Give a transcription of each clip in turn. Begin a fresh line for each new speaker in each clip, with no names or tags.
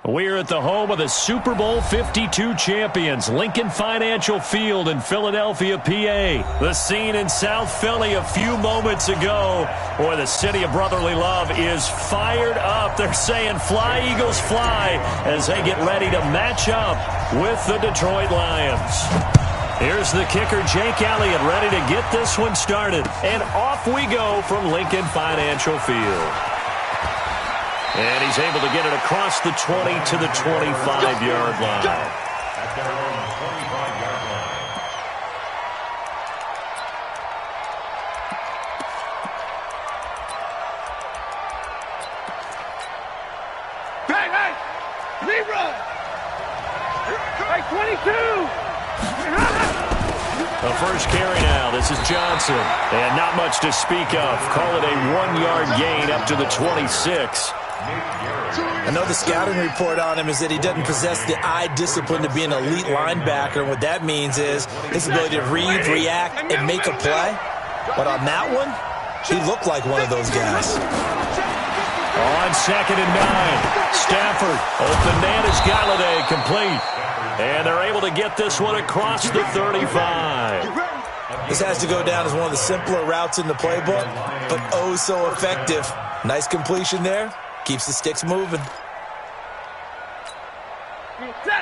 We're at the home of the Super Bowl 52 champions, Lincoln Financial Field in Philadelphia, PA. The scene in South Philly a few moments ago. Boy, the city of brotherly love is fired up. They're saying, "Fly, Eagles, fly," as they get ready to match up with the Detroit Lions. Here's the kicker, Jake Elliott, ready to get this one started. And off we go from Lincoln Financial Field. And he's able to get it across the 20 to the 25-yard line. At their own 25-yard line.
Bang, hey! Leroy! Hey, 22!
The first carry now. This is Johnson. And not much to speak of. Call it a 1-yard gain up to the 26.
I know the scouting report on him is that he doesn't possess the eye discipline to be an elite linebacker. And what that means is his ability to read, react, and make a play. But on that one, he looked like one of those guys.
On 2nd and 9, Stafford, open man is Galladay, complete. And they're able to get this one across the 35.
This has to go down as one of the simpler routes in the playbook, but oh so effective. Nice completion there. Keeps the sticks moving.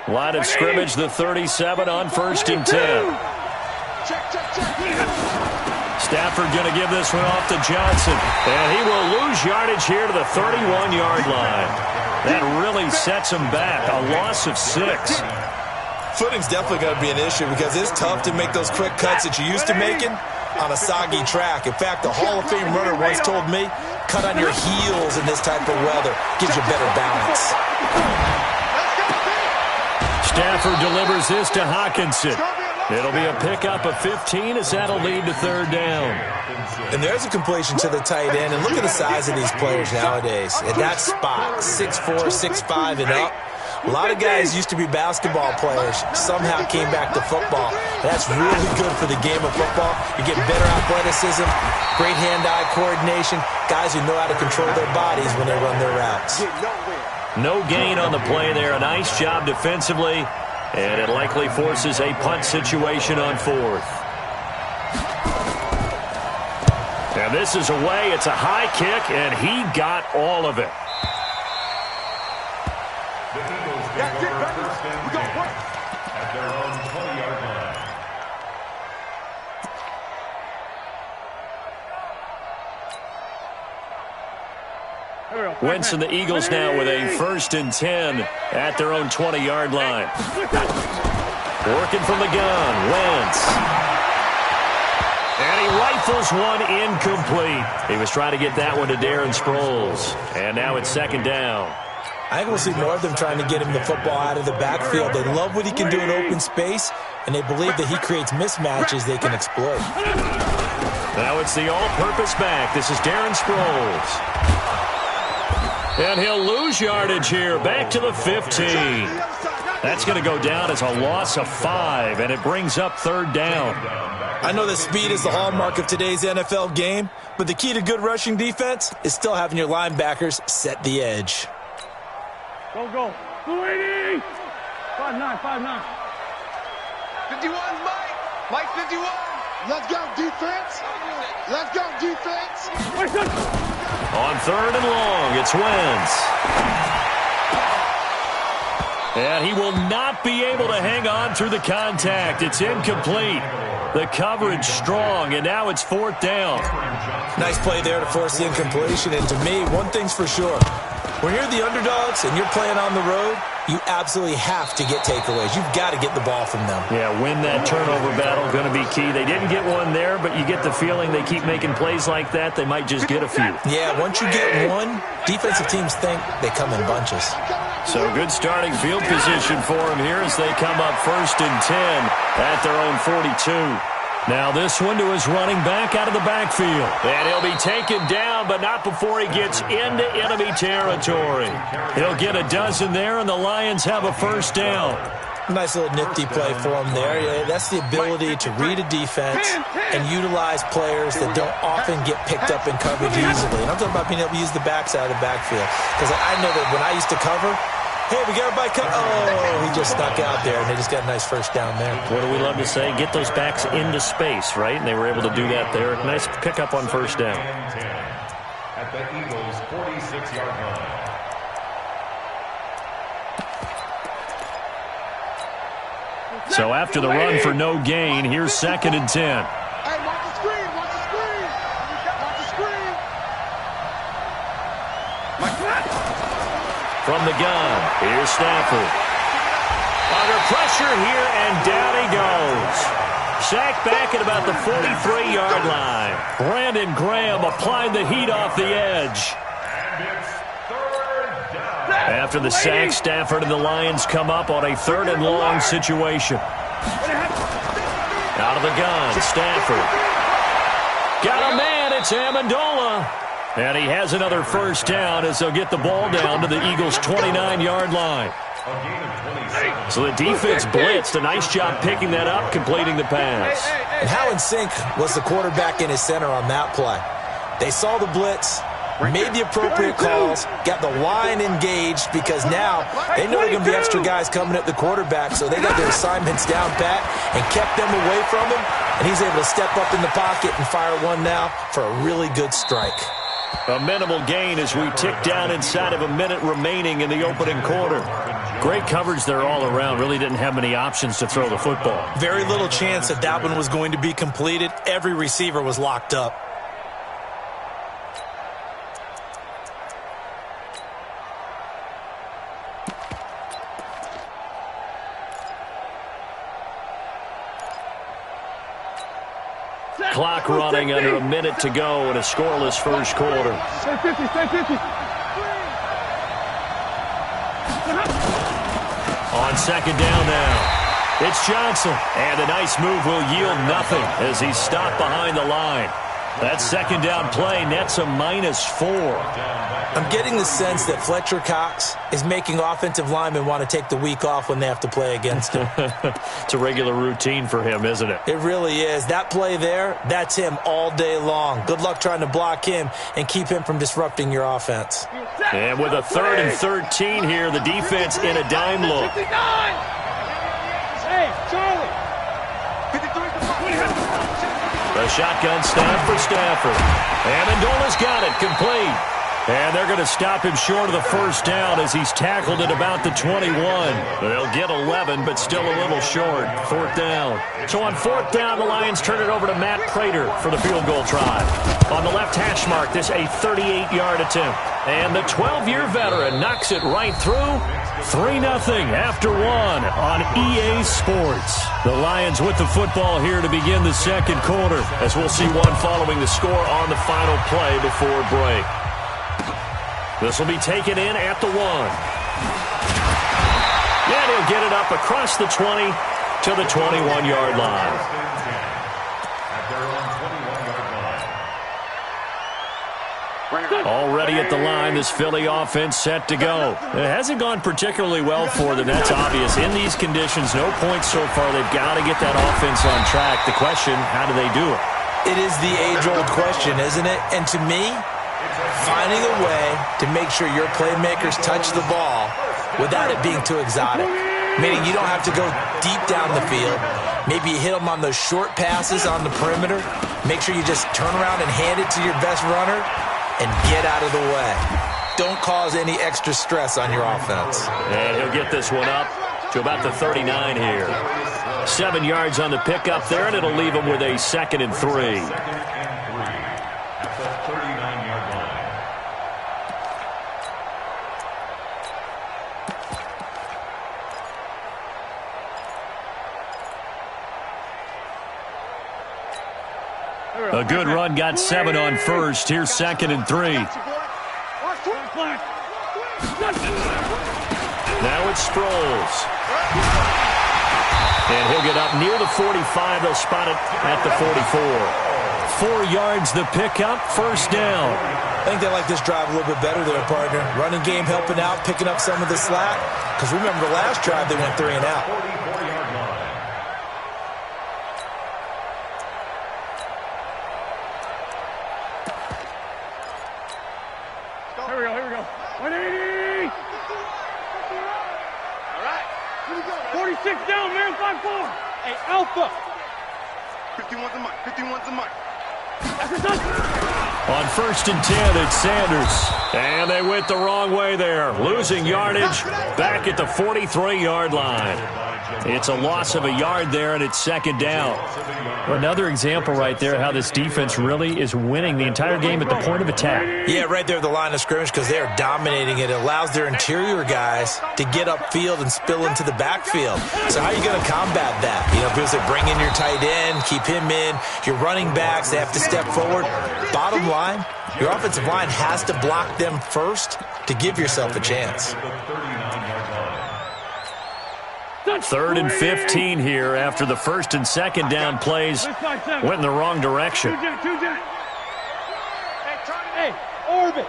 Line of scrimmage, the 37 on 1st and 10. Stafford going to give this one off to Johnson. And he will lose yardage here to the 31-yard line. That really sets him back. A loss of 6.
Footing's definitely going to be an issue because it's tough to make those quick cuts that you're used to making on a soggy track. In fact, the Hall of Fame runner once told me, cut on your heels in this type of weather. Gives you better balance.
Stafford delivers this to Hawkinson. It'll be a pickup of 15 as that'll lead to 3rd down.
And there's a completion to the tight end. And look at the size of these players nowadays. At that spot, 6'4", 6'5", and up. A lot of guys used to be basketball players, somehow came back to football. That's really good for the game of football. You get better athleticism, great hand-eye coordination, guys who know how to control their bodies when they run their routes.
No gain on the play there. A nice job defensively, and it likely forces a punt situation on 4th. And this is away. It's a high kick, and he got all of it.
The Eagles get over first and 10 at their own 20-yard line.
Wentz and the Eagles now with a 1st and 10 at their own 20-yard line. Working from the gun, Wentz. And he rifles one incomplete. He was trying to get that one to Darren Sproles. And now it's 2nd down.
I think we'll see more of them trying to get him the football out of the backfield. They love what he can do in open space, and they believe that he creates mismatches they can exploit.
Now it's the all-purpose back. This is Darren Sproles. And he'll lose yardage here, back to the 15. That's going to go down as a loss of 5, and it brings up 3rd down.
I know that speed is the hallmark of today's NFL game, but the key to good rushing defense is still having your linebackers set the edge.
Go, go. 280. 5'9", 5'9". 51's Mike. Mike 51. Let's go, defense. Let's go, defense.
On 3rd and long, it's Wentz. And he will not be able to hang on through the contact. It's incomplete. The coverage strong, and now it's 4th down.
Nice play there to force the incompletion. And to me, one thing's for sure. When you're the underdogs and you're playing on the road, you absolutely have to get takeaways. You've got to get the ball from them.
Yeah, win that turnover battle, going to be key. They didn't get one there, but you get the feeling they keep making plays like that, they might just get a few.
Yeah, once you get one, defensive teams think they come in bunches.
So good starting field position for them here as they come up 1st and 10 at their own 42. Now this one to his running back out of the backfield. And he'll be taken down, but not before he gets into enemy territory. He'll get a dozen there, and the Lions have a 1st down.
Nice little nifty play for him there. Yeah, that's the ability to read a defense and utilize players that don't often get picked up in coverage easily. And I'm talking about being able to use the backside of the backfield. Because I know that when I used to cover, Hey, we got everybody cut. Oh, he just snuck out there, and they just got a nice first down there.
What do we love to say? Get those backs into space, right? And they were able to do that there. Nice pickup on first down.
At the Eagles' 46-yard line.
So after the run for no gain, here's 2nd and 10.
Hey, watch the screen, watch the screen. Watch the screen.
From the gun, here's Stafford. Under pressure here, and down he goes. Sacked back at about the 43-yard line. Brandon Graham applied the heat off the edge. After the sack, Stafford and the Lions come up on a 3rd and long situation. Out of the gun, Stafford. Got a man, it's Amendola. And he has another first down as they'll get the ball down to the Eagles' 29-yard line. So the defense blitzed. A nice job picking that up, completing the pass.
And how in sync was the quarterback and his center on that play? They saw the blitz, made the appropriate calls, got the line engaged because now they know there are going to be extra guys coming at the quarterback, so they got their assignments down pat and kept them away from him, and he's able to step up in the pocket and fire one now for a really good strike.
A minimal gain as we tick down inside of a minute remaining in the opening quarter. Great coverage there all around. Really didn't have many options to throw the football.
Very little chance that that one was going to be completed. Every receiver was locked up.
Clock running under a minute to go in a scoreless first quarter.
Stay 50, stay 50.
On 2nd down now. It's Johnson. And a nice move will yield nothing as he's stopped behind the line. That 2nd down play nets a -4.
I'm getting the sense that Fletcher Cox is making offensive linemen want to take the week off when they have to play against him.
It's a regular routine for him, isn't it?
It really is. That play there, that's him all day long. Good luck trying to block him and keep him from disrupting your offense.
And with a 3rd and 13 here, the defense in a dime look.
Hey, Charlie.
The shotgun snap for Stafford. Amendola's got it, complete. And they're going to stop him short of the first down as he's tackled at about the 21. They'll get 11, but still a little short. 4th down. So on 4th down, the Lions turn it over to Matt Prater for the field goal try. On the left hash mark, this a 38-yard attempt. And the 12-year veteran knocks it right through. 3-0 after 1 on EA Sports. The Lions with the football here to begin the 2nd quarter, as we'll see one following the score on the final play before break. This will be taken in at the 1. And he'll get it up across the 20 to the 21-yard line. Already at the line, this Philly offense set to go. It hasn't gone particularly well for them, that's obvious. In these conditions, no points so far. They've got to get that offense on track. The question, how do they do it?
It is the age-old question, isn't it? And to me, finding a way to make sure your playmakers touch the ball without it being too exotic. Meaning you don't have to go deep down the field. Maybe you hit them on those short passes on the perimeter. Make sure you just turn around and hand it to your best runner and get out of the way. Don't cause any extra stress on your offense.
And he'll get this one up to about the 39 here. 7 yards on the pickup there, and it'll leave him with a 2nd and 3. A good run, got 7 on first. Here's 2nd and 3. Now it's Sproles. And he'll get up near the 45. They'll spot it at the 44. 4 yards the pickup, first down.
I think they like this drive a little bit better there, partner. Running game helping out, picking up some of the slack. Because remember the last drive, they went 3 and out.
Here we go. 180. 46 down, man. 5-4. Hey, Alpha. 51's a mic. 51's a mic.
On 1st and 10, it's Sanders. And they went the wrong way there. Losing yardage back at the 43-yard line. It's a loss of a yard there, and it's 2nd down.
Another example right there how this defense really is winning the entire game at the point of attack.
Yeah, right there at the line of scrimmage because they are dominating it. It allows their interior guys to get upfield and spill into the backfield. So how are you going to combat that? You know, because they bring in your tight end, keep him in. Your running backs, they have to step forward. Bottom line, your offensive line has to block them first to give yourself a chance.
3rd and 15 here after the 1st and 2nd down plays went in the wrong direction.
Hey, orbit.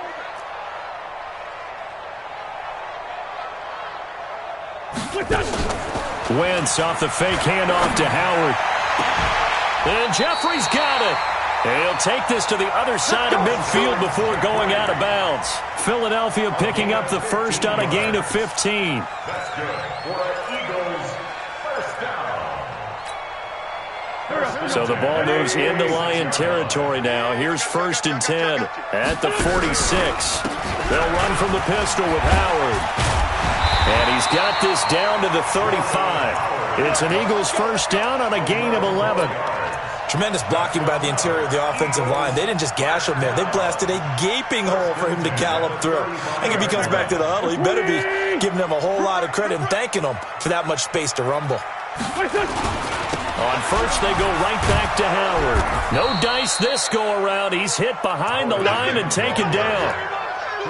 Wentz off the fake handoff to Howard. And Jeffrey's got it. He'll take this to the other side of midfield before going out of bounds. Philadelphia picking up the first on a gain of 15.
That's good. For Eagles, first down.
So the ball moves into Lion territory now. Here's 1st and 10 at the 46. They'll run from the pistol with Howard. And he's got this down to the 35. It's an Eagles first down on a gain of 11.
Tremendous blocking by the interior of the offensive line. They didn't just gash him there. They blasted a gaping hole for him to gallop through. I think if he comes back to the huddle, he better be giving them a whole lot of credit and thanking them for that much space to rumble.
On first, they go right back to Howard. No dice this go-around. He's hit behind the line and taken down.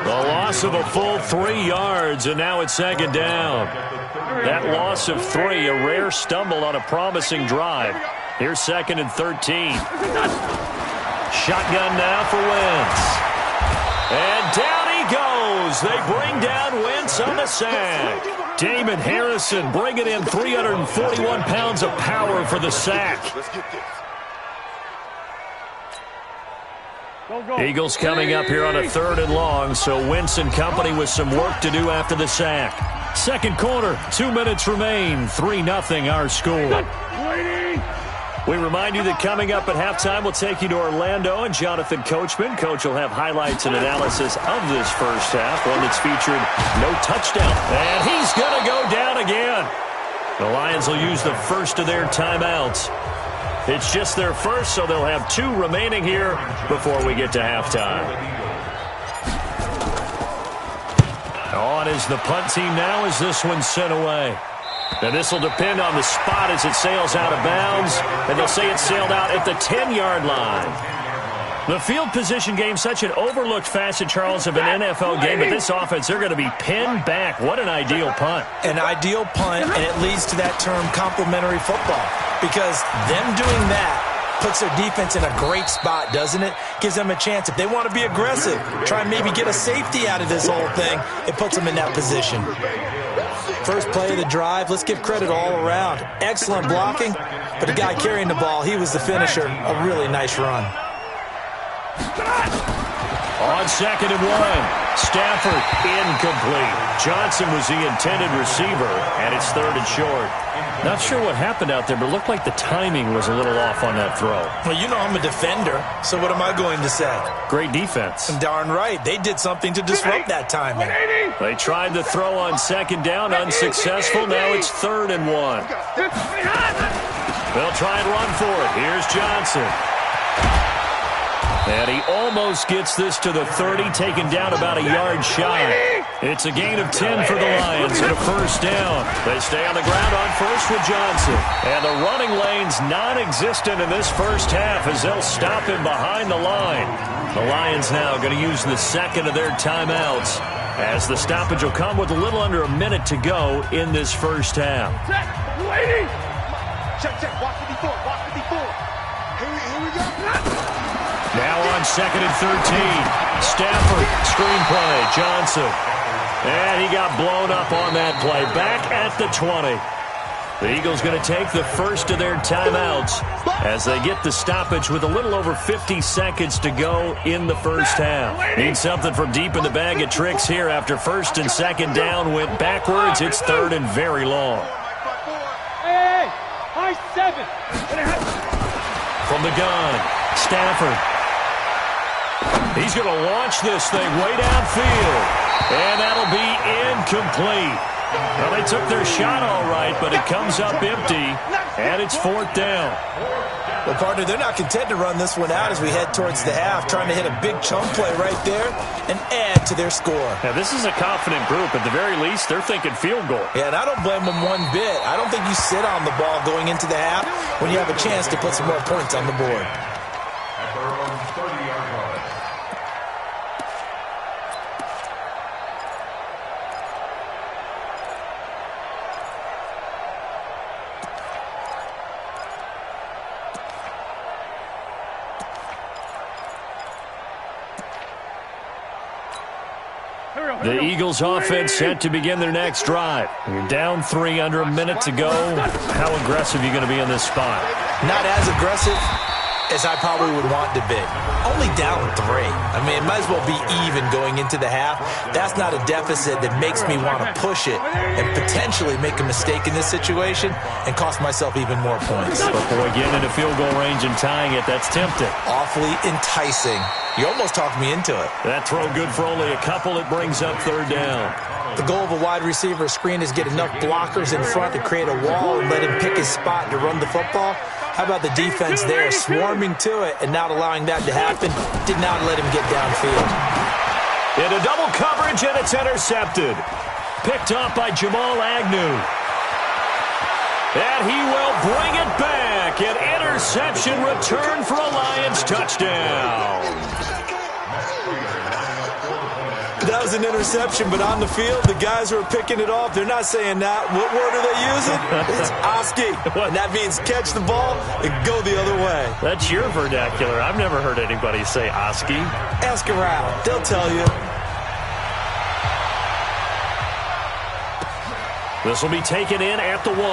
The loss of a full 3 yards, and now it's 2nd down. That loss of 3, a rare stumble on a promising drive. Here's 2nd and 13. Shotgun now for Wentz. And down he goes. They bring down Wentz on the sack. Damon Harrison bringing in 341 pounds of power for the sack. Eagles coming up here on a 3rd and long, so Wentz and company with some work to do after the sack. 2nd quarter, 2 minutes remain, 3-0 our score. We remind you that coming up at halftime, we'll take you to Orlando and Jonathan Coachman. Coach will have highlights and analysis of this first half, one that's featured no touchdown. And he's going to go down again. The Lions will use the first of their timeouts. It's just their first, so they'll have 2 remaining here before we get to halftime. On is the punt team now as this one's sent away. Now this will depend on the spot as it sails out of bounds, and they'll say it sailed out at the 10-yard line. The field position game, such an overlooked facet, Charles, of an NFL game, but this offense, they're going to be pinned back. What an ideal punt.
An ideal punt, and it leads to that term complementary football, because them doing that puts their defense in a great spot, doesn't it? Gives them a chance. If they want to be aggressive, try and maybe get a safety out of this whole thing, it puts them in that position. First play of the drive, let's give credit all around. Excellent blocking, but the guy carrying the ball, he was the finisher. A really nice run.
On 2nd and 1, Stafford incomplete. Johnson was the intended receiver, and it's 3rd and short. Not sure what happened out there, but it looked like the timing was a little off on that throw.
Well, you know I'm a defender, so what am I going to say?
Great defense.
Darn right. They did something to disrupt that timing.
They tried the throw on 2nd down, unsuccessful. Now it's 3rd and 1. They'll try and run for it. Here's Johnson. And he almost gets this to the 30, taken down about a yard shy. It's a gain of 10 for the Lions and a first down. They stay on the ground on first with Johnson. And the running lane's non-existent in this first half as they'll stop him behind the line. The Lions now going to use the 2nd of their timeouts as the stoppage will come with a little under a minute to go in this first half.
Check. Watch 54. Here we go.
Now on 2nd and 13. Stafford, screenplay, Johnson. And he got blown up on that play. Back at the 20. The Eagles going to take the first of their timeouts as they get the stoppage with a little over 50 seconds to go in the first half. Need something from deep in the bag of tricks here after 1st and 2nd down went backwards. It's 3rd and very long.
7.
From the gun, Stafford. He's going to launch this thing way downfield. And that'll be incomplete. Well, they took their shot all right, but it comes up empty, and it's 4th down.
Well, partner, they're not content to run this one out as we head towards the half, trying to hit a big chunk play right there and add to their score.
Now, this is a confident group. At the very least, they're thinking field goal.
Yeah, and I don't blame them one bit. I don't think you sit on the ball going into the half when you have a chance to put some more points on the board.
The Eagles offense set to begin their next drive. You're down 3 under a minute to go. How aggressive are you going to be in this spot?
Not as aggressive as I probably would want to be. Only down 3. I mean, it might as well be even going into the half. That's not a deficit that makes me want to push it and potentially make a mistake in this situation and cost myself even more points.
But boy, getting into field goal range and tying it, that's tempting.
Awfully enticing. You almost talked me into it.
That throw good for only a couple. It brings up 3rd down.
The goal of a wide receiver screen is get enough blockers in front to create a wall and let him pick his spot to run the football. How about the defense there, swarming to it and not allowing that to happen? Did not let him get downfield.
Into double coverage, and it's intercepted. Picked up by Jamal Agnew. And he will bring it back. An interception return for a Lions touchdown.
That was an interception, but on the field, the guys who are picking it off, they're not saying that. What word are they using? It's Oski. And that means catch the ball and go the other way.
That's your vernacular. I've never heard anybody say Oski.
Ask around. They'll tell you.
This will be taken in at the 1.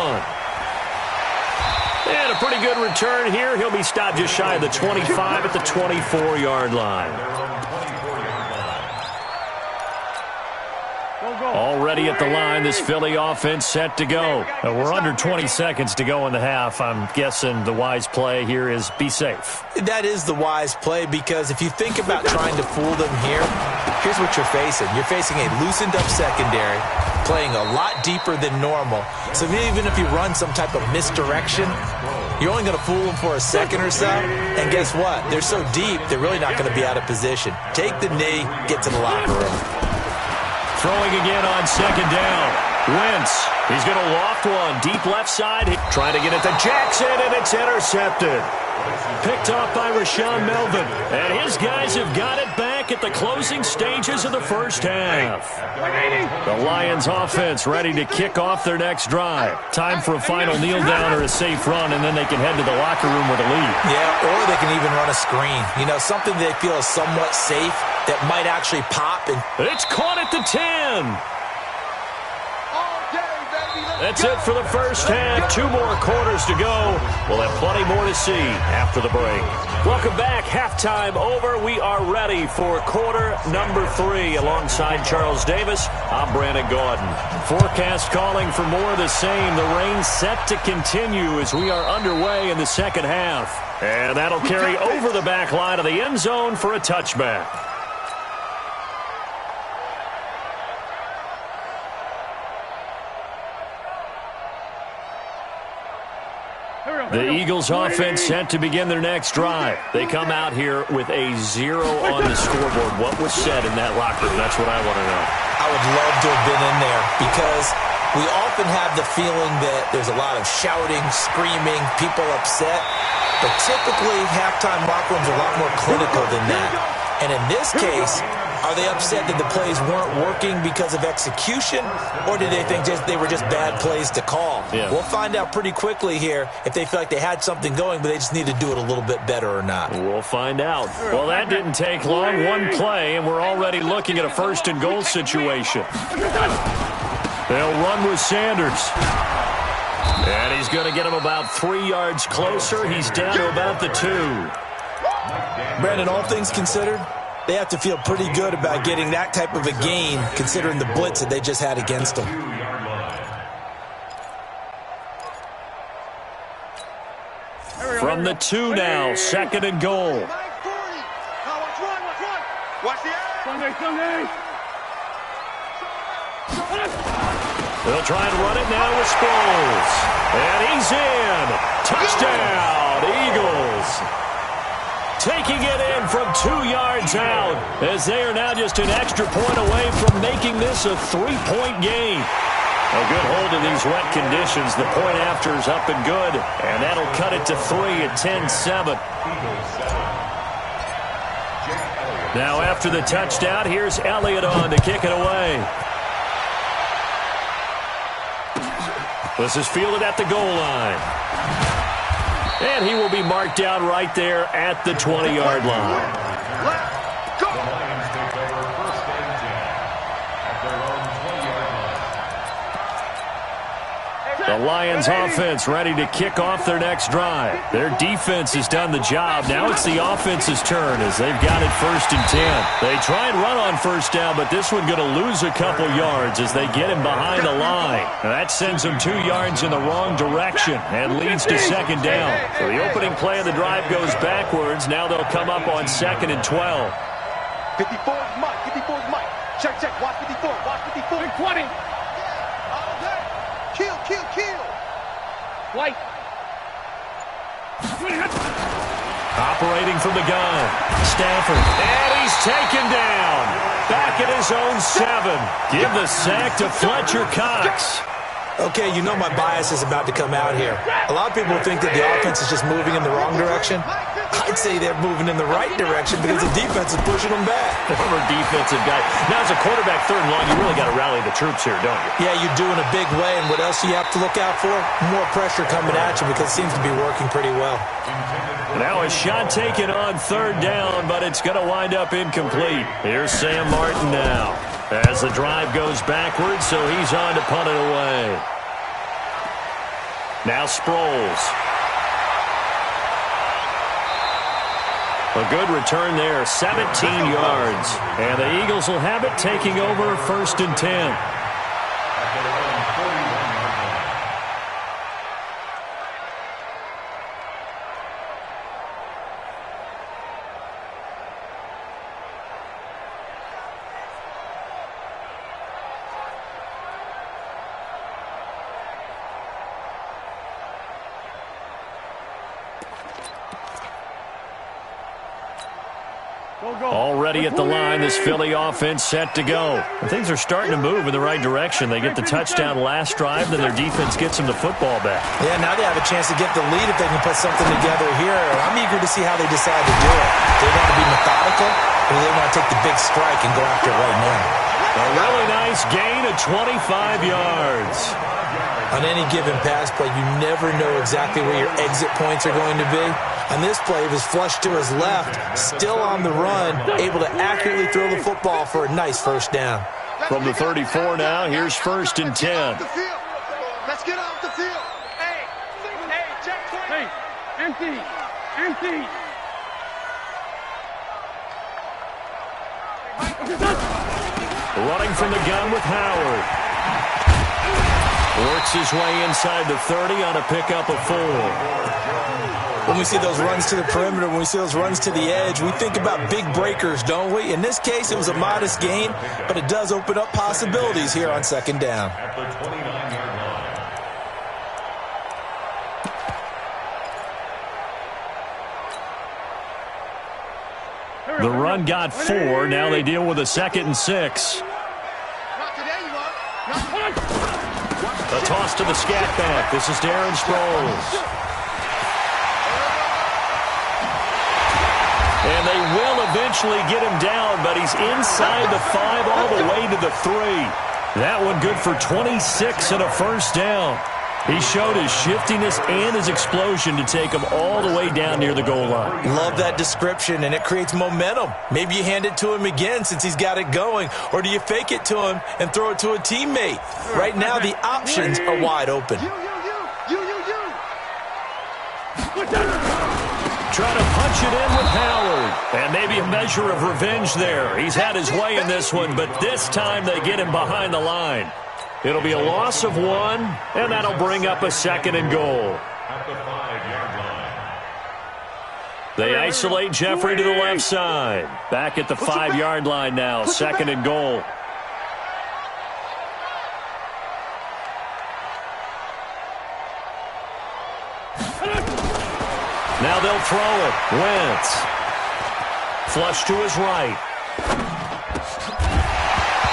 And a pretty good return here. He'll be stopped just shy of the 25 at the 24-yard line. Already at the line, this Philly offense set to go. We're under 20 seconds to go in the half. I'm guessing the wise play here is be safe.
That is the wise play, because if you think about trying to fool them here, here's what you're facing. You're facing a loosened up secondary, playing a lot deeper than normal. So even if you run some type of misdirection, you're only going to fool them for a second or so. And guess what? They're so deep, they're really not going to be out of position. Take the knee, get to the locker room.
Throwing again on 2nd down. Wentz. He's going to loft one. Deep left side. Trying to get it to Jackson, and it's intercepted. Picked off by Rashawn Melvin. And his guys have got it back at the closing stages of the first half. The Lions offense ready to kick off their next drive. Time for a final kneel down or a safe run, and then they can head to the locker room with a lead.
Yeah, or they can even run a screen. You know, something they feel is somewhat safe that might actually pop. And
it's caught at the 10. That's it for the first half. 2 more quarters to go. We'll have plenty more to see after the break. Welcome back. Halftime over. We are ready for quarter number 3. Alongside Charles Davis, I'm Brandon Gaudin. Forecast calling for more of the same. The rain set to continue as we are underway in the second half. And that'll carry over the back line of the end zone for a touchback. The Eagles offense set to begin their next drive. They come out here with a 0 on the scoreboard. What was said in that locker room? That's what I want to know.
I would love to have been in there, because we often have the feeling that there's a lot of shouting, screaming, people upset. But typically, halftime locker rooms are a lot more clinical than that. And in this case, are they upset that the plays weren't working because of execution, or did they think they were just bad plays to call?
Yeah.
We'll find out pretty quickly here if they feel like they had something going, but they just need to do it a little bit better or not.
We'll find out. Well, that didn't take long. 1 play, and we're already looking at a 1st and goal situation. They'll run with Sanders. And he's going to get him about 3 yards closer. He's down to about the 2.
Brandon, all things considered, they have to feel pretty good about getting that type of a gain, considering the blitz that they just had against them.
From the 2 now, 2nd and goal.
Watch the eye.
Sunday.
They'll try and run it now with Sproles. And he's in. Touchdown, Eagles. Taking it in from 2 yards out, as they are now just an extra point away from making this a 3-point game. A good hold of these wet conditions. The point after is up and good, and that'll cut it to 3 at 10-7. Now after the touchdown, here's Elliott on to kick it away. This is fielded at the goal line. And he will be marked down right there at the 20-yard line. The Lions offense ready to kick off their next drive. Their defense has done the job. Now it's the offense's turn as they've got it 1st and 10. They try and run on 1st down, but this one going to lose a couple yards as they get him behind the line. And that sends them 2 yards in the wrong direction and leads to 2nd down. So the opening play of the drive goes backwards. Now they'll come up on 2nd and 12.
54 is Mike. 54 is Mike. Check. Watch 54. Watch 54.
20.
Kill.
White.
Operating from the gun. Stafford. And he's taken down. Back at his own 7. Give the sack to Fletcher Cox.
Okay, you know my bias is about to come out here. A lot of people think that the offense is just moving in the wrong direction. I'd say they're moving in the right direction because the defense is pushing them back.
Former defensive guy. Now, as a quarterback 3rd and long, you really got to rally the troops here, don't you?
Yeah, you do in a big way. And what else do you have to look out for? More pressure coming at you because it seems to be working pretty well.
Now a shot taken on 3rd down, but it's going to wind up incomplete. Here's Sam Martin now as the drive goes backwards, so he's on to punt it away. Now Sproles. A good return there, 17 yards. And the Eagles will have it taking over 1st and 10. Already at the line, this Philly offense set to go. And things are starting to move in the right direction. They get the touchdown last drive, then their defense gets them the football back.
Yeah, now they have a chance to get the lead if they can put something together here. I'm eager to see how they decide to do it. Do they want to be methodical, or do they want to take the big strike and go after it right now?
A really nice gain of 25 yards.
On any given pass play, you never know exactly where your exit points are going to be. On this play, it was flushed to his left, still on the run, able to accurately throw the football for a nice 1st down.
From the 34 now, here's 1st and 10.
Let's get off the field. Hey, check.
Hey, empty.
Running from the gun with Howard. Works his way inside the 30 on a pickup of 4.
When we see those runs to the perimeter, when we see those runs to the edge, we think about big breakers, don't we? In this case, it was a modest gain, but it does open up possibilities here on 2nd down.
The run got 4. Now they deal with a 2nd and 6. A toss to the scat back. This is Darren Sproles. And they will eventually get him down, but he's inside the 5 all the way to the 3. That one good for 26 and a 1st down. He showed his shiftiness and his explosion to take him all the way down near the goal line.
Love that description, and it creates momentum. Maybe you hand it to him again since he's got it going, or do you fake it to him and throw it to a teammate? Right now, the options are wide open.
Trying to punch it in with Howard. And maybe a measure of revenge there. He's had his way in this one, but this time they get him behind the line. It'll be a loss of 1, and that'll bring up a 2nd and goal.
At the 5-yard line.
They isolate Jeffrey to the left side. Back at the 5-yard line now, 2nd and goal. Now they'll throw it. Wentz. Flush to his right.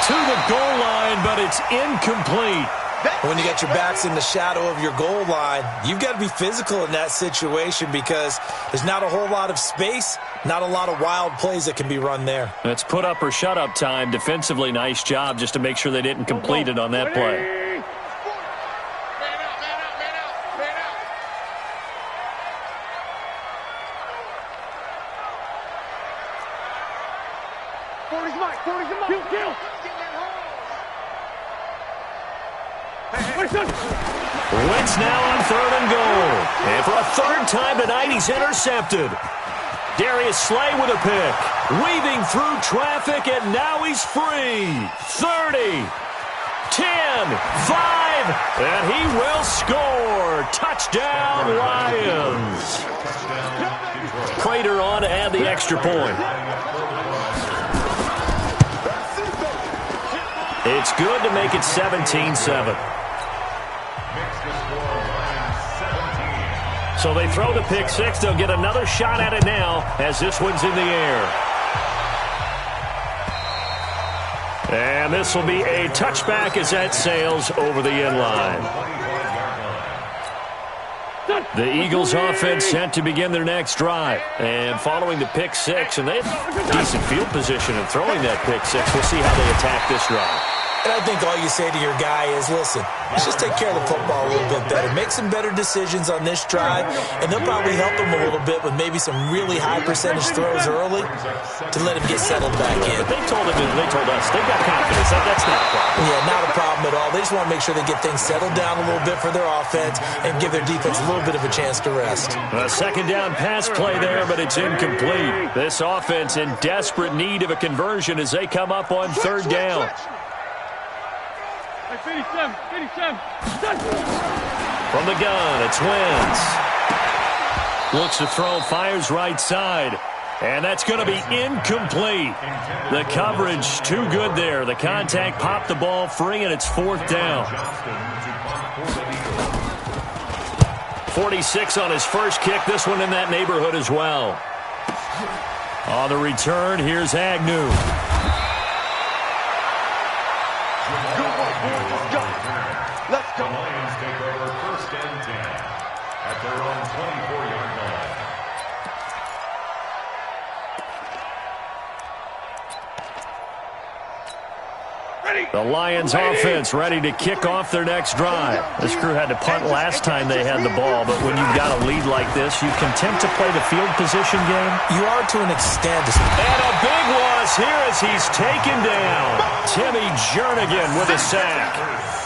To the goal line, but it's incomplete.
When you got your backs in the shadow of your goal line, you've got to be physical in that situation because there's not a whole lot of space, not a lot of wild plays that can be run there.
It's put up or shut up time. Defensively, nice job just to make sure they didn't complete it on that play.
Wentz
now on 3rd and goal. And for a 3rd time tonight, he's intercepted. Darius Slay with a pick. Weaving through traffic, and now he's free. 30, 10, 5, and he will score. Touchdown, Lions. Prater on to add the extra point. It's good to make it 17-7. So they throw the pick 6. They'll get another shot at it now as this one's in the air. And this will be a touchback as that sails over the end line. The Eagles offense sent to begin their next drive. And following the pick 6, and they have decent field position in throwing that pick 6. We'll see how they attack this drive.
And I think all you say to your guy is, listen, let's just take care of the football a little bit better. Make some better decisions on this drive, and they'll probably help him a little bit with maybe some really high percentage throws early to let him get settled back in.
But they told us they've got confidence. That's not a problem.
Yeah, not a problem at all. They just want to make sure they get things settled down a little bit for their offense and give their defense a little bit of a chance to rest.
A 2nd down pass play there, but it's incomplete. This offense in desperate need of a conversion as they come up on 3rd down.
57.
From the gun, it's Wentz. Looks to throw, fires right side. And that's going to be incomplete. The coverage too good there. The contact popped the ball free, and it's 4th down. 46 on his first kick. This one in that neighborhood as well. On the return, here's Agnew.
Let's go.
The Lions take over 1st and 10 at their own 24-yard line.
The Lions offense ready to kick off their next drive. This crew had to punt last time they had the ball, but when you've got a lead like this, you content to play the field position game?
You are to an extent.
And a big loss here as he's taken down. Timmy Jernigan with a sack.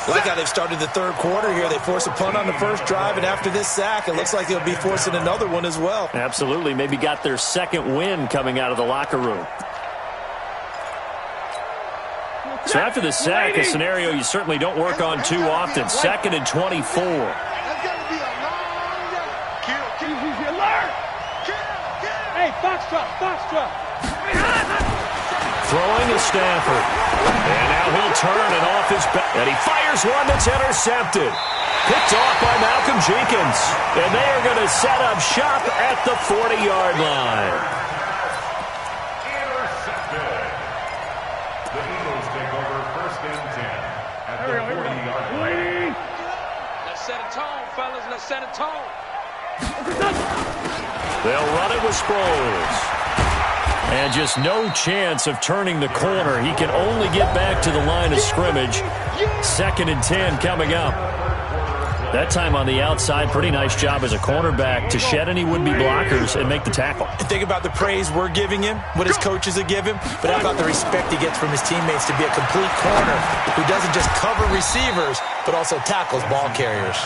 Like how they've started the 3rd quarter here. They force a punt on the first drive, and after this sack, it looks like they'll be forcing another one as well.
Absolutely. Maybe got their 2nd win coming out of the locker room. So after the sack, a scenario you certainly don't work on too often. 2nd and 24.
Hey, Foxtrot.
Throwing to Stafford. And now he'll turn and off his back. And he fires one that's intercepted. Picked off by Malcolm Jenkins. And they are going to set up shop at the 40-yard line.
Intercepted. The Eagles take over 1st and 10 at their 40-yard line.
Let's set a tone, fellas. Let's set a tone.
They'll run it with Sproles. And just no chance of turning the corner. He can only get back to the line of scrimmage. 2nd and 10 coming up. That time on the outside, pretty nice job as a cornerback to shed any would-be blockers and make the tackle.
Think about the praise we're giving him, what his coaches have given him, but how about the respect he gets from his teammates to be a complete corner who doesn't just cover receivers, but also tackles ball carriers.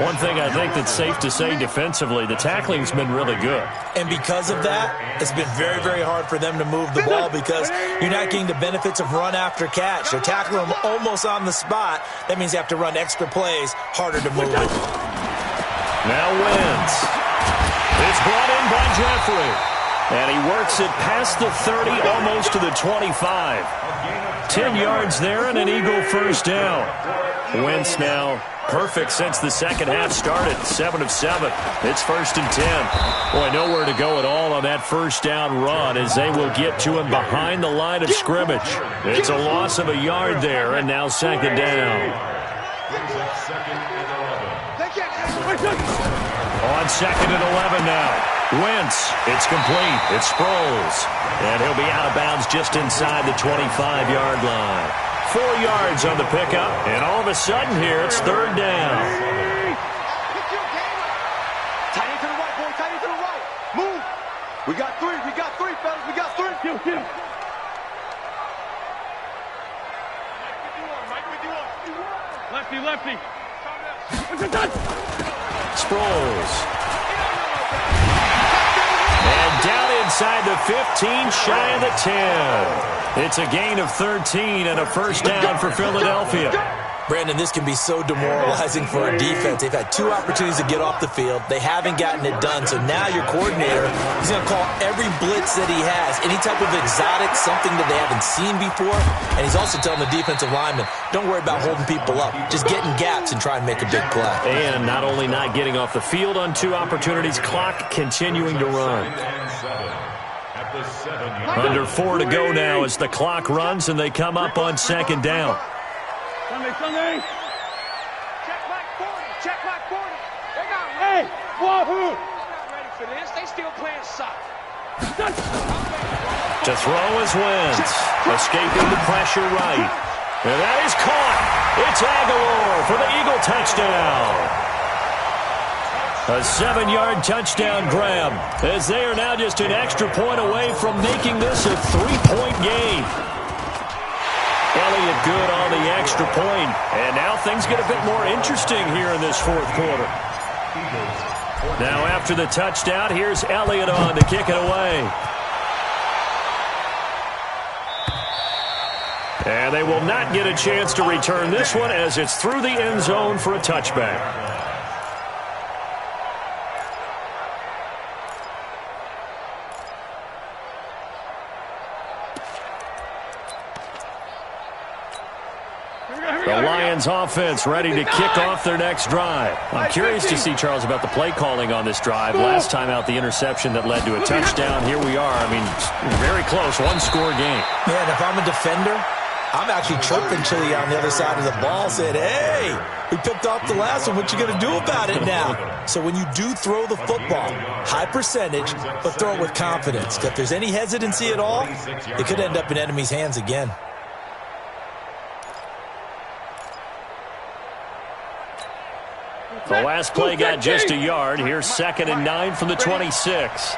One thing I think that's safe to say defensively, the tackling's been really good.
And because of that, it's been very, very hard for them to move the ball because you're not getting the benefits of run after catch. They're tackling them almost on the spot. That means you have to run extra plays, harder to move it.
Now Wentz. It's brought in by Jeffrey. And he works it past the 30, almost to the 25. 10 yards there and an Eagle first down. Wentz now perfect since the second half started. 7 of 7. It's 1st and 10. Boy, nowhere to go at all on that first down run as they will get to him behind the line of scrimmage. It's a loss of a yard there, and now 2nd down. On 2nd and 11 now. Wentz, it's complete. It's Sproles. And he'll be out of bounds just inside the 25-yard line. 4 yards on the pickup, and all of a sudden here, it's 3rd down.
Tight end to the right, boy. Tight end to the right. Move. We got 3. We got 3, fellas. We got 3. Get him. Mike 51. Lefty.
Sproles. And down inside the 15, shy of the 10. It's a gain of 13 and a first down for Philadelphia.
Brandon, this can be so demoralizing for a defense. They've had 2 opportunities to get off the field. They haven't gotten it done. So now your coordinator is going to call every blitz that he has, any type of exotic, something that they haven't seen before. And he's also telling the defensive lineman, don't worry about holding people up. Just get in gaps and try and make a big play.
And not only not getting off the field on 2 opportunities, clock continuing to run. Under 4 to go now as the clock runs and they come up on 2nd down.
Sunday. Check Mike 40. Check Mike 40. They got hey, wahoo! Not ready for this. They still playing soccer.
To throw is Wentz. Escaping the pressure right. And that is caught. It's Aguilar for the Eagle touchdown. A 7-yard touchdown grab as they are now just an extra point away from making this a 3-point game. Elliott good on the extra point, and now things get a bit more interesting here in this 4th quarter. Now after the touchdown, here's Elliott on to kick it away. And they will not get a chance to return this one as it's through the end zone for a touchback. The Lions offense ready to kick off their next drive. I'm curious to see, Charles, about the play calling on this drive. Last time out, the interception that led to a touchdown. Here we are. I mean, very close, 1-score game.
Man, if I'm a defender, I'm actually chirping Chili on the other side of the ball, saying, hey, we picked off the last one. What you going to do about it now? So when you do throw the football, high percentage, but throw it with confidence. If there's any hesitancy at all, it could end up in enemy's hands again.
The last play got just a yard. Here's 2nd and 9 from the 26.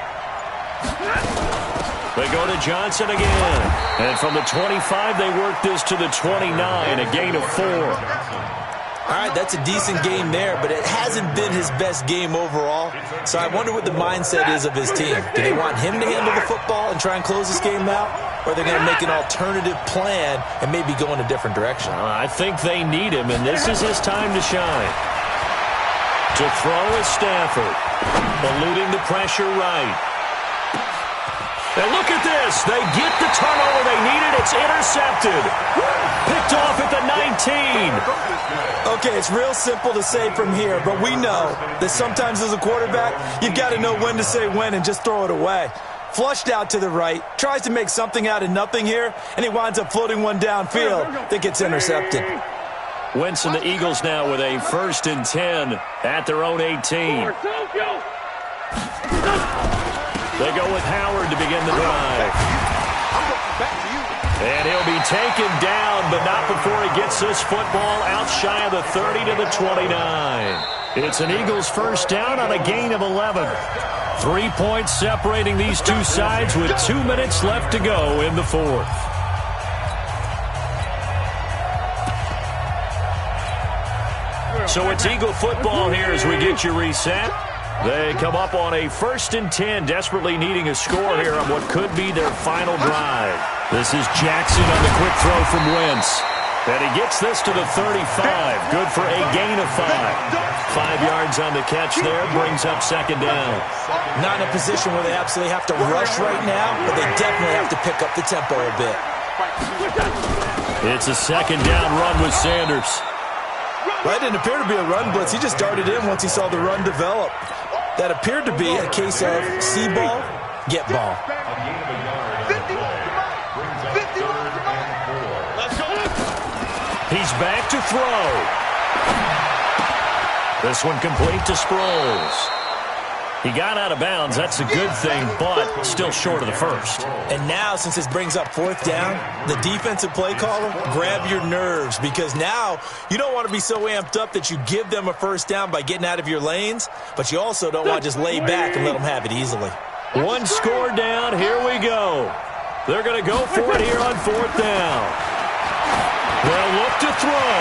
They go to Johnson again. And from the 25, they work this to the 29, a gain of 4.
All right, that's a decent game there, but it hasn't been his best game overall. So I wonder what the mindset is of his team. Do they want him to handle the football and try and close this game out? Or are they going to make an alternative plan and maybe go in a different direction?
I think they need him, and this is his time to shine. To throw is Stafford, eluding the pressure right. And look at this. They get the turnover they needed. It's intercepted. Picked off at the 19.
Okay, it's real simple to say from here, but we know that sometimes as a quarterback, you've got to know when to say when and just throw it away. Flushed out to the right, tries to make something out of nothing here, and he winds up floating one downfield that gets intercepted.
Wentz and the Eagles now with a 1st and 10 at their own 18. They go with Howard to begin the drive. And he'll be taken down, but not before he gets this football out shy of the 30 to the 29. It's an Eagles first down on a gain of 11. 3 points separating these two sides with 2 minutes left to go in the 4th. So it's Eagle football here as we get you reset. They come up on a 1st and 10, desperately needing a score here on what could be their final drive. This is Jackson on the quick throw from Wentz. And he gets this to the 35. Good for a gain of 5. 5 yards on the catch there. Brings up second down.
Not in a position where they absolutely have to rush right now, but they definitely have to pick up the tempo a bit.
It's a second down run with Sanders.
That didn't appear to be a run blitz. He just darted in once he saw the run develop. That appeared to be a case of see ball, get ball.
He's back to throw. This one complete to Sproles. He got out of bounds. That's a good thing, but still short of the first.
And now, since this brings up fourth down, the defensive play caller, grab your nerves, because now you don't want to be so amped up that you give them a first down by getting out of your lanes, but you also don't want to just lay back and let them have it easily.
One score down. Here we go. They're going to go for it here on fourth down. They'll look to throw.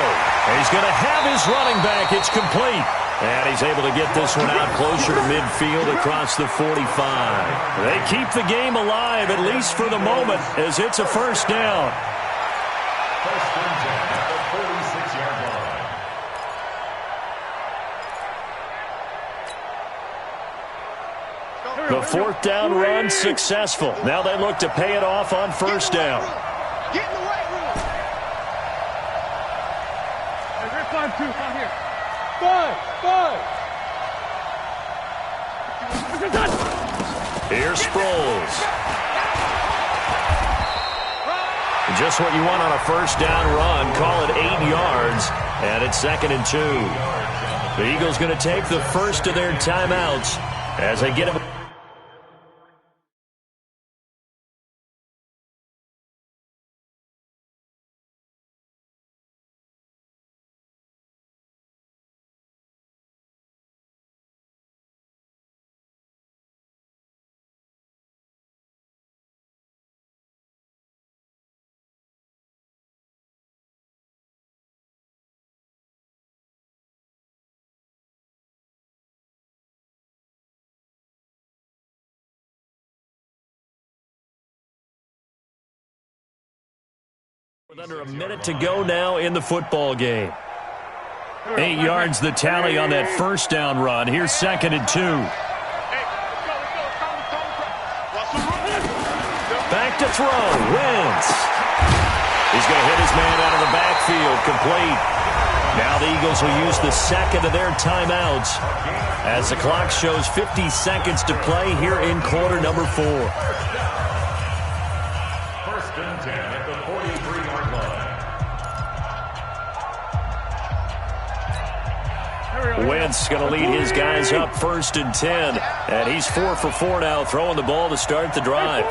He's going to have his running back. It's complete. And he's able to get this one out closer to midfield across the 45. They keep the game alive, at least for the moment, as it's a first down.
First and 10 at the 46-yard line.
The fourth down run successful. Now they look to pay it off on first down.
Get in the weight room. Hey, 5-2, come here. 5.
Here's Sproles. Just what you want on a first down run. Call it 8 yards, and it's second and 2. The Eagles going to take the first of their timeouts as they get him. With under a minute to go now in the football game. 8 yards the tally on that first down run. Here's second and 2. Back to throw. Wentz. He's going to hit his man out of the backfield. Complete. Now the Eagles will use the second of their timeouts as the clock shows 50 seconds to play here in quarter number 4.
First and 10 at the 43-yard line.
Wentz going to lead his guys up first and 10. And he's 4 for 4 now, throwing the ball to start the drive.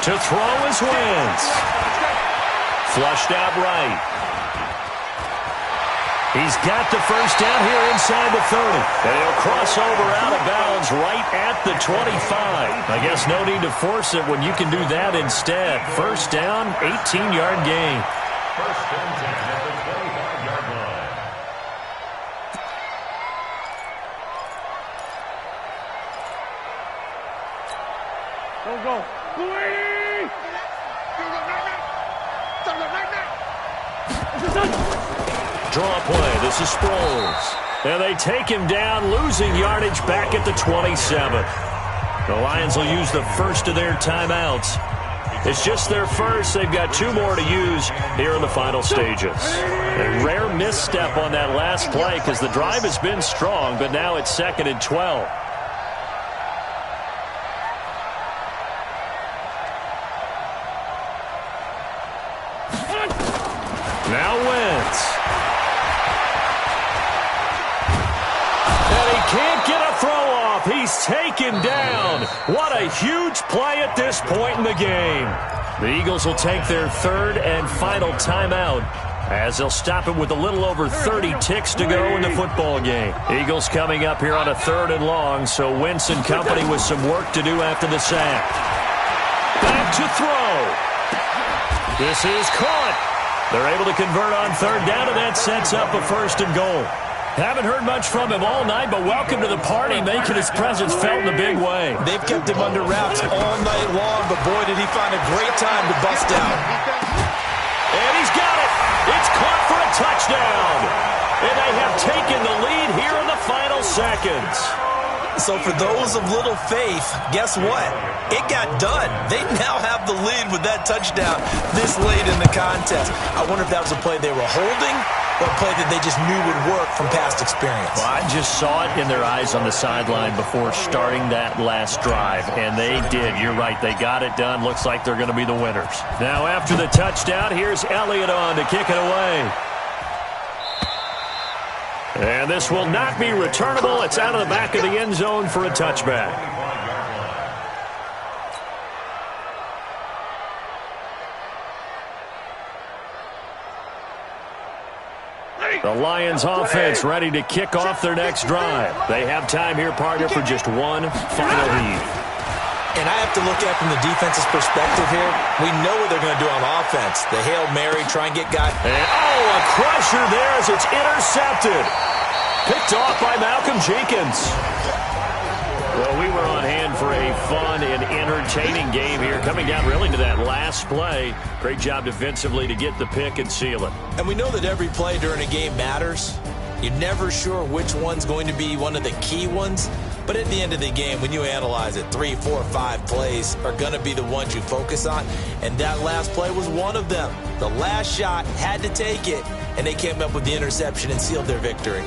To throw is Wentz. Flushed out right. He's got the first down here inside the 30. And he'll cross over out of bounds right at the 25. I guess no need to force it when you can do that instead. First down, 18-yard gain.
First and 10 at the 25-yard line.
Don't go.
Draw play. This is Sproles. And they take him down, losing yardage back at the 27. The Lions will use the first of their timeouts. It's just their first. They've got 2 more to use here in the final stages. A rare misstep on that last play because the drive has been strong, but now it's second and 12. Now Wentz. And he can't get a throw off. He's taken down. What a huge play at this point in the game. The Eagles will take their third and final timeout as they'll stop it with a little over 30 ticks to go in the football game. Eagles coming up here on a 3rd and long, so Wentz and company with some work to do after the sack. Back to throw. This is caught. They're able to convert on 3rd down, and that sets up a 1st and goal. Haven't heard much from him all night, but welcome to the party, making his presence felt in a big way.
They've kept him under wraps all night long, but boy, did he find a great time to bust out.
And he's got it. It's caught for a touchdown. And they have taken the lead here in the final seconds.
So for those of little faith, guess what? It got done. They now have the lead with that touchdown this late in the contest. I wonder if that was a play they were holding or a play that they just knew would work from past experience.
Well, I just saw it in their eyes on the sideline before starting that last drive, and they did. You're right. They got it done. Looks like they're going to be the winners. Now after the touchdown, here's Elliott on to kick it away. And this will not be returnable. It's out of the back of the end zone for a touchback. The Lions offense ready to kick off their next drive. They have time here, partner, for just one final heave.
And I have to look at it from the defense's perspective here. We know what they're going to do on offense. The Hail Mary, try and get guys.
And, a crusher there as it's intercepted. Picked off by Malcolm Jenkins. Well, we were on hand for a fun and entertaining game here, coming down really to that last play. Great job defensively to get the pick and seal it.
And we know that every play during a game matters. You're never sure which one's going to be one of the key ones. But at the end of the game, when you analyze it, 3, 4, 5 plays are going to be the ones you focus on. And that last play was one of them. The last shot had to take it, and they came up with the interception and sealed their victory.